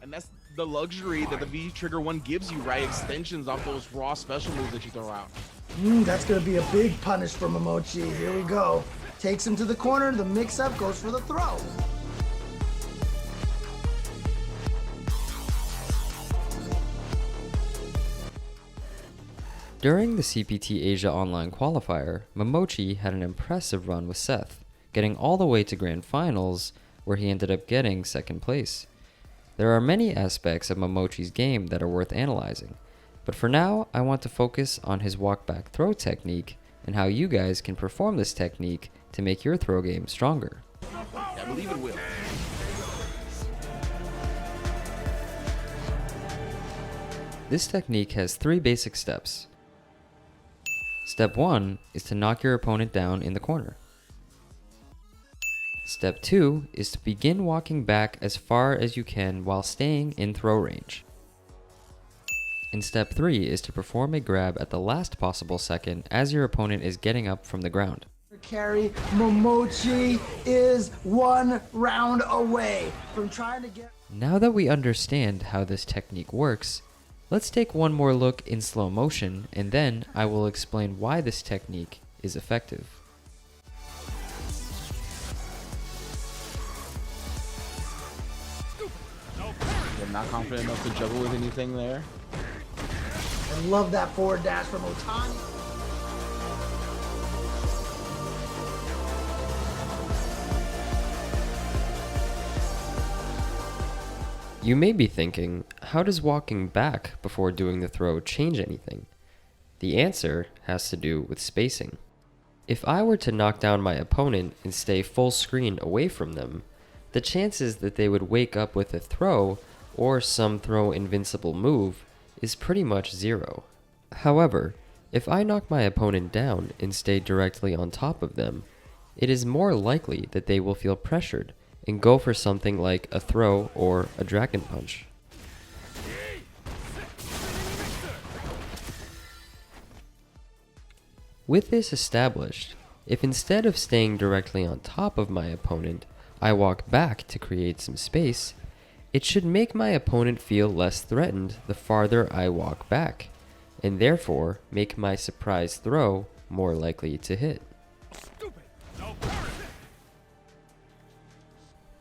And that's the luxury that the V Trigger 1 gives you, right? Extensions off those raw special moves that you throw out. That's going to be a big punish for Momochi. Here we go. Takes him to the corner. The mix-up goes for the throw. During the CPT Asia Online qualifier, Momochi had an impressive run with Seth, getting all the way to Grand Finals, where he ended up getting second place. There are many aspects of Momochi's game that are worth analyzing, but for now, I want to focus on his walk-back throw technique and how you guys can perform this technique to make your throw game stronger. I believe it will. This technique has 3 basic steps. Step 1 is to knock your opponent down in the corner. Step 2 is to begin walking back as far as you can while staying in throw range. And step 3 is to perform a grab at the last possible second as your opponent is getting up from the ground. Carry Momochi is 1 round away from trying to get... Now that we understand how this technique works, let's take one more look in slow motion, and then I will explain why this technique is effective. You're not confident enough to juggle with anything there. I love that forward dash from Otani. You may be thinking, how does walking back before doing the throw change anything? The answer has to do with spacing. If I were to knock down my opponent and stay full screen away from them, the chances that they would wake up with a throw or some throw invincible move is pretty much 0. However, if I knock my opponent down and stay directly on top of them, it is more likely that they will feel pressured and go for something like a throw or a dragon punch. With this established, if instead of staying directly on top of my opponent, I walk back to create some space, it should make my opponent feel less threatened the farther I walk back, and therefore make my surprise throw more likely to hit.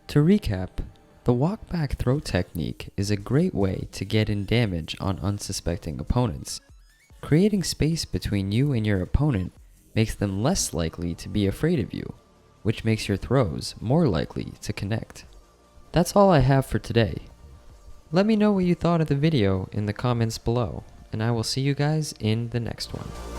To recap, the walk back throw technique is a great way to get in damage on unsuspecting opponents. Creating space between you and your opponent makes them less likely to be afraid of you, which makes your throws more likely to connect. That's all I have for today. Let me know what you thought of the video in the comments below, and I will see you guys in the next one.